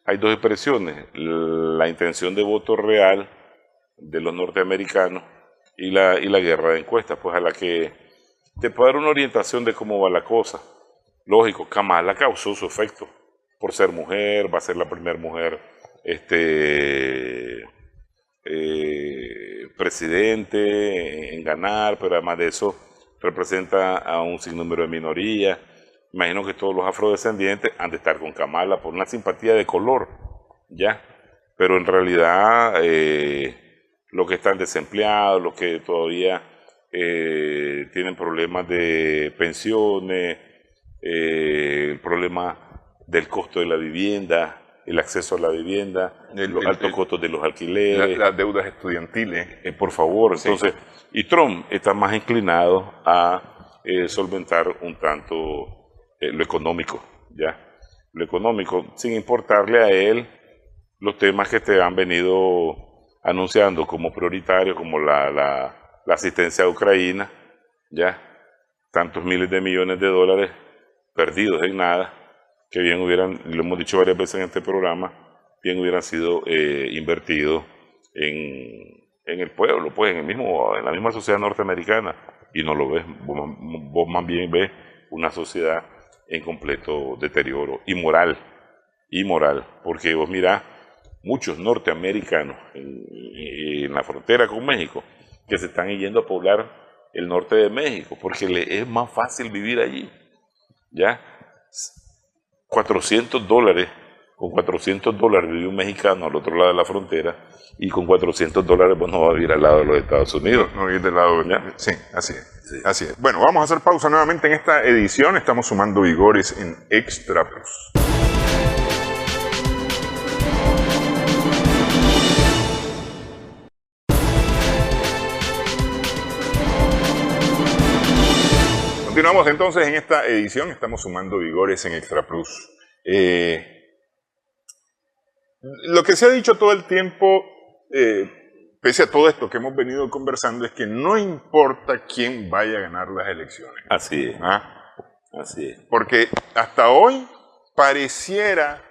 Speaker 2: hay dos expresiones: la intención de voto real de los norteamericanos y la guerra de encuestas, pues a la que te puede dar una orientación de cómo va la cosa. Lógico, Kamala causó su efecto por ser mujer, va a ser la primera mujer presidente en ganar, pero además de eso representa a un sinnúmero de minorías. Imagino que todos los afrodescendientes han de estar con Kamala por una simpatía de color, ¿ya? Pero en realidad los que están desempleados, los que todavía tienen problemas de pensiones, el problema del costo de la vivienda, el acceso a la vivienda, los altos costos de los alquileres,
Speaker 1: las deudas estudiantiles.
Speaker 2: por favor, entonces, sí. Y Trump está más inclinado a solventar un tanto lo económico, ¿ya? Lo económico, sin importarle a él los temas que te han venido anunciando como prioritarios, como la asistencia a Ucrania, ¿ya? Tantos miles de millones de dólares perdidos en nada, que bien hubieran, lo hemos dicho varias veces en este programa, bien hubieran sido invertidos en el pueblo, pues en la misma sociedad norteamericana, y no lo ves. Vos más bien ves una sociedad en completo deterioro, inmoral, porque vos mirás muchos norteamericanos en la frontera con México que se están yendo a poblar el norte de México, porque le es más fácil vivir allí, ¿ya? $400, con $400 vive un mexicano al otro lado de la frontera, y con $400 vos no vas a vivir al lado de los Estados Unidos.
Speaker 1: No vivir del lado, ¿ya? Sí, así es. Sí. Así es. Bueno, vamos a hacer pausa nuevamente en esta edición. Estamos sumando vigores en Extra Plus. Continuamos entonces en esta edición, estamos sumando vigores en Extra Plus. Lo que se ha dicho todo el tiempo, pese a todo esto que hemos venido conversando, es que no importa quién vaya a ganar las elecciones.
Speaker 2: Así es.
Speaker 1: ¿Ah?
Speaker 2: Así es.
Speaker 1: Porque hasta hoy pareciera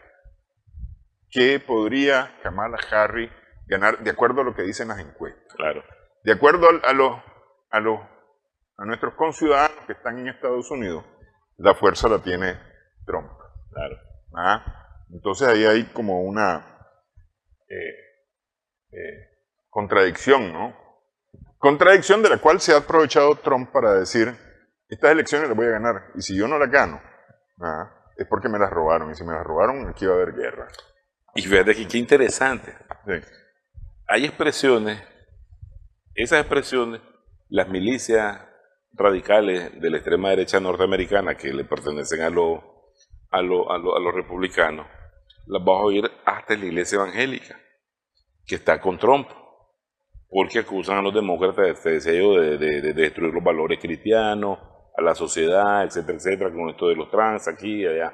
Speaker 1: que podría Kamala Harris ganar, de acuerdo a lo que dicen las encuestas.
Speaker 2: Claro.
Speaker 1: De acuerdo a nuestros conciudadanos que están en Estados Unidos, la fuerza la tiene Trump.
Speaker 2: Claro.
Speaker 1: Entonces ahí hay como una contradicción, ¿no? Contradicción de la cual se ha aprovechado Trump para decir, estas elecciones las voy a ganar, y si yo no las gano, es porque me las robaron, y si me las robaron, aquí va a haber guerra.
Speaker 2: Y fíjate que qué interesante.
Speaker 1: Sí.
Speaker 2: Hay expresiones, esas expresiones, las milicias radicales de la extrema derecha norteamericana que le pertenecen a los republicanos, las vas a oír hasta en la iglesia evangélica, que está con Trump, porque acusan a los demócratas, te decía yo, de destruir los valores cristianos, a la sociedad, etcétera, etcétera, con esto de los trans aquí y allá.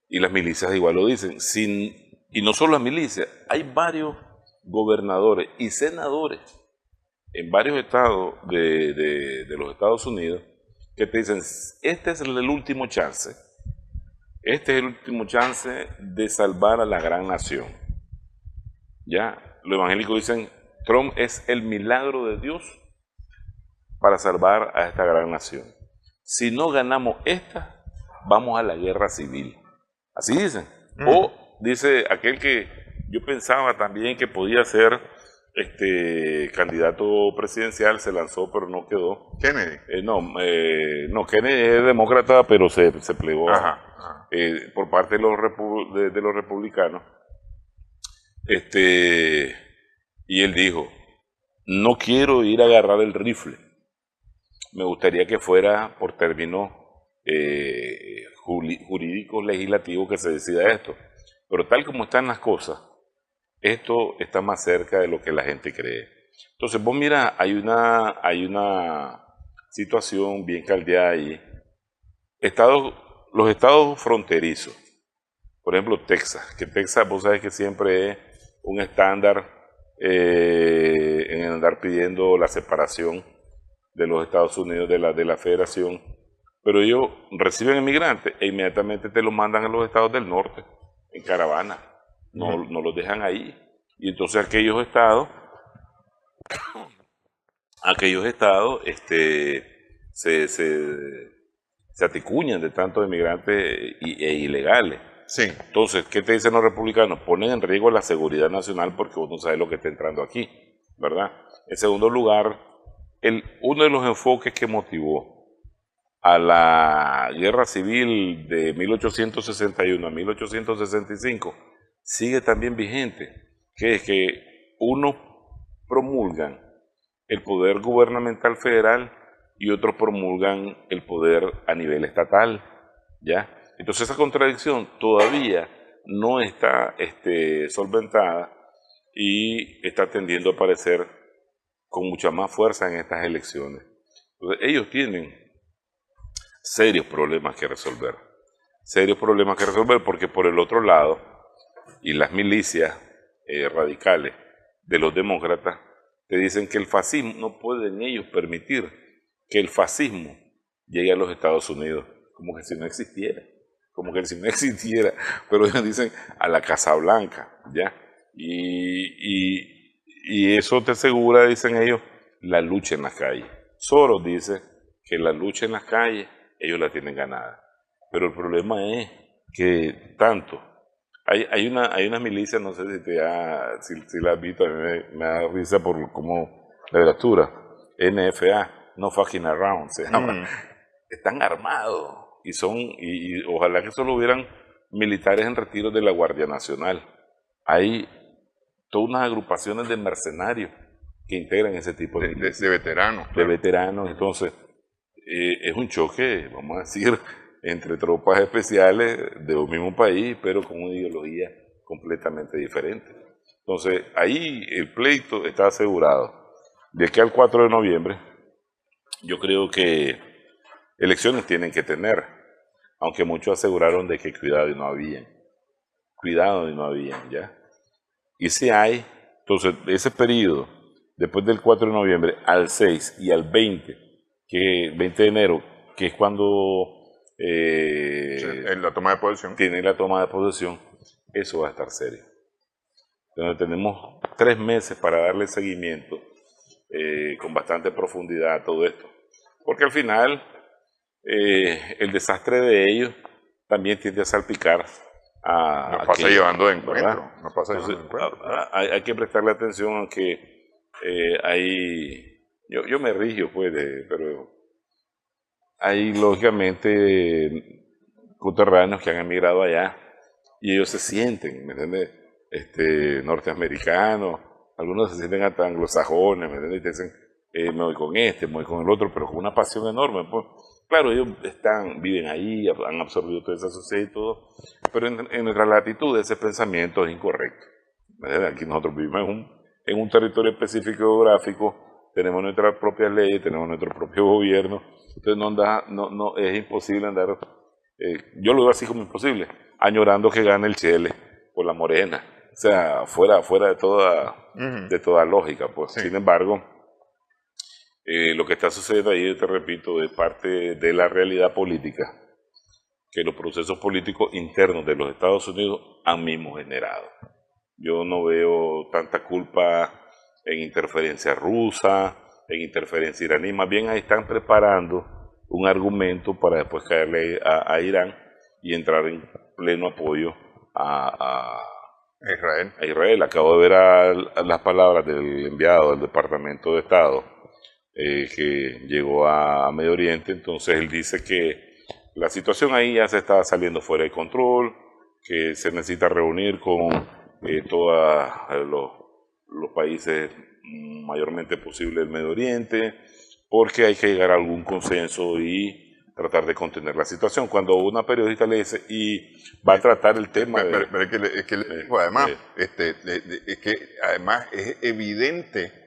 Speaker 2: Y las milicias igual lo dicen. Y no solo las milicias, hay varios gobernadores y senadores en varios estados de los Estados Unidos que te dicen, este es el último chance. Este es el último chance de salvar a la gran nación. Ya, los evangélicos dicen, Trump es el milagro de Dios para salvar a esta gran nación. Si no ganamos esta, vamos a la guerra civil. Así dicen. O dice aquel que yo pensaba también que podía ser candidato presidencial, se lanzó pero no quedó.
Speaker 1: Kennedy.
Speaker 2: No, Kennedy es demócrata, pero se plegó por parte de los republicanos. Y él dijo, no quiero ir a agarrar el rifle. Me gustaría que fuera por términos jurídicos, legislativos, que se decida esto. Pero tal como están las cosas, esto está más cerca de lo que la gente cree. Entonces, vos mira, hay una situación bien caldeada ahí. Los estados fronterizos, por ejemplo, Texas, que Texas, vos sabés que siempre es un estándar en andar pidiendo la separación de los Estados Unidos de la federación, pero ellos reciben inmigrantes e inmediatamente te los mandan a los estados del norte, en caravana, no los dejan ahí. Y entonces aquellos estados se aticuñan de tantos inmigrantes e ilegales.
Speaker 1: Sí.
Speaker 2: Entonces, ¿qué te dicen los republicanos? Ponen en riesgo la seguridad nacional porque vos no sabes lo que está entrando aquí, ¿verdad? En segundo lugar, uno de los enfoques que motivó a la guerra civil de 1861 a 1865 sigue también vigente, que es que unos promulgan el poder gubernamental federal y otros promulgan el poder a nivel estatal, ¿ya? Entonces esa contradicción todavía no está solventada y está tendiendo a aparecer con mucha más fuerza en estas elecciones. Entonces, ellos tienen serios problemas que resolver porque por el otro lado, y las milicias radicales de los demócratas te dicen que el fascismo, no pueden ellos permitir que el fascismo llegue a los Estados Unidos, como que si no existiera, pero ellos dicen a la Casa Blanca, ¿ya? Y eso te asegura, dicen ellos, la lucha en las calles. Soros dice que la lucha en las calles ellos la tienen ganada. Pero el problema es que hay una milicia, no sé si la has visto, a mí me da risa por cómo la literatura, NFA, No Fucking Around, se llama. Están armados y ojalá que solo hubieran militares en retiro de la Guardia Nacional. Hay todas unas agrupaciones de mercenarios que integran ese tipo de
Speaker 1: veteranos.
Speaker 2: De veteranos, entonces es un choque, vamos a decir, entre tropas especiales de un mismo país, pero con una ideología completamente diferente. Entonces, ahí el pleito está asegurado. De aquí al 4 de noviembre, yo creo que elecciones tienen que tener, aunque muchos aseguraron de que cuidado y no habían, ¿ya? Y si hay, entonces, ese periodo, después del 4 de noviembre al 6 y al 20 de enero, que es cuando
Speaker 1: la toma de posesión.
Speaker 2: Tiene la toma de posesión, eso va a estar serio. Entonces tenemos 3 meses para darle seguimiento con bastante profundidad a todo esto. Porque al final el desastre de ellos también tiende a salpicar a...
Speaker 1: Nos pasa llevando de encuentro.
Speaker 2: Hay que prestarle atención a que yo me río, pues, pero hay lógicamente coterráneos que han emigrado allá y ellos se sienten, ¿me entiendes? Norteamericanos, algunos se sienten hasta anglosajones, ¿me entiendes? Y te dicen, me voy con este, me voy con el otro, pero con una pasión enorme. Pues, claro, ellos viven ahí, han absorbido toda esa sociedad y todo, pero en nuestra latitud ese pensamiento es incorrecto. Aquí nosotros vivimos en un territorio específico geográfico, tenemos nuestras propias leyes, tenemos nuestro propio gobierno, entonces no es imposible andar, yo lo veo así como imposible, añorando que gane el Chele por la Morena, o sea, fuera de toda lógica, pues. Sí. Sin embargo, lo que está sucediendo ahí, te repito, es parte de la realidad política que los procesos políticos internos de los Estados Unidos han mismo generado. Yo no veo tanta culpa en interferencia rusa, en interferencia iraní, más bien ahí están preparando un argumento para después caerle a Irán y entrar en pleno apoyo a Israel. Acabo de ver las palabras del enviado del Departamento de Estado que llegó a Medio Oriente. Entonces él dice que la situación ahí ya se está saliendo fuera de control, que se necesita reunir con todos los países mayormente posible del Medio Oriente, porque hay que llegar a algún consenso y tratar de contener la situación. Cuando una periodista le dice, y va a tratar el tema
Speaker 1: pero es que además es evidente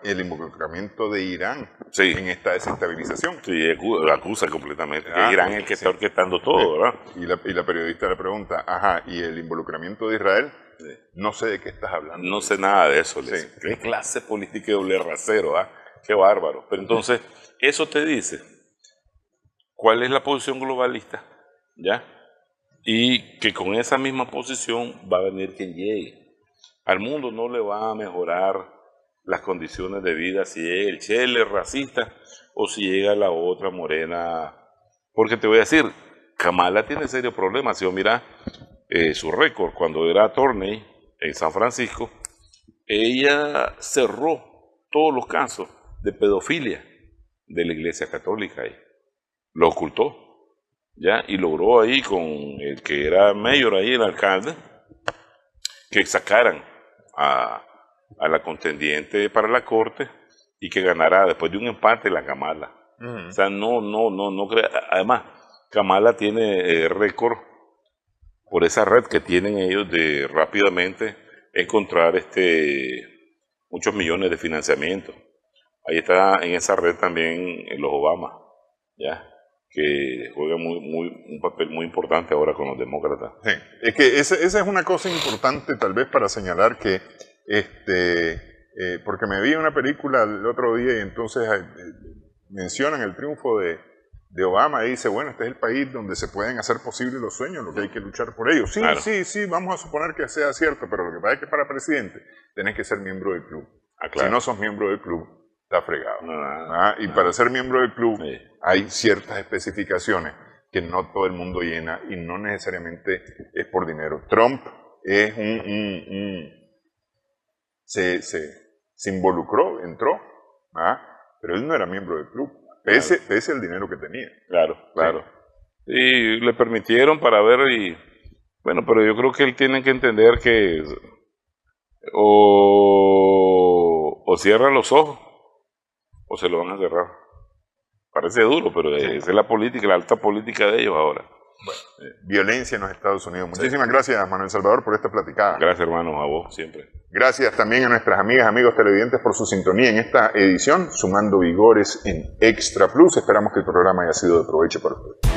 Speaker 1: el involucramiento de Irán en esta desestabilización.
Speaker 2: Sí, acusa completamente que Irán es el que está orquestando todo, ¿verdad?
Speaker 1: Y la periodista le pregunta, ajá, ¿y el involucramiento de Israel? No sé de qué estás hablando.
Speaker 2: No sé nada de eso. ¿Qué clase política de doble rasero? Qué bárbaro. Pero entonces, eso te dice cuál es la posición globalista, ¿ya? Y que con esa misma posición va a venir quien llegue. Al mundo no le va a mejorar las condiciones de vida si llega el Chele racista o si llega la otra morena. Porque te voy a decir, Kamala tiene serios problemas. Si yo mira su récord, cuando era attorney en San Francisco, ella cerró todos los casos de pedofilia de la Iglesia Católica ahí. Lo ocultó, ¿ya? Y logró ahí con el que era mayor ahí, el alcalde, que sacaran a la contendiente para la corte y que ganara después de un empate la Kamala. O sea, no crea. Además, Kamala tiene récord por esa red que tienen ellos de rápidamente encontrar muchos millones de financiamiento. Ahí está en esa red también los Obama, ¿ya? Que juega un papel muy importante ahora con los demócratas.
Speaker 1: Sí. Es que esa es una cosa importante tal vez para señalar que porque me vi una película el otro día y entonces mencionan el triunfo de Obama y dice, bueno, este es el país donde se pueden hacer posibles los sueños, lo que hay que luchar por ellos. Sí, claro. Sí, vamos a suponer que sea cierto, pero lo que pasa es que para presidente tenés que ser miembro del club. Claro. Si no sos miembro del club, está fregado. Y para ser miembro del club hay ciertas especificaciones que no todo el mundo llena y no necesariamente es por dinero. Trump es se involucró, entró, pero él no era miembro del club, pese al dinero que tenía.
Speaker 2: Claro. Y le permitieron para ver bueno, pero yo creo que él tiene que entender que o cierra los ojos o se lo van a cerrar. Parece duro, pero esa es la política, la alta política de ellos ahora.
Speaker 1: Bueno, violencia en los Estados Unidos. Muchísimas gracias, Manuel Salvador, por esta platicada.
Speaker 2: Gracias, hermano, a vos siempre.
Speaker 1: Gracias también a nuestras amigas, amigos televidentes por su sintonía en esta edición, Sumando Vigores en Extra Plus. Esperamos que el programa haya sido de provecho para ustedes.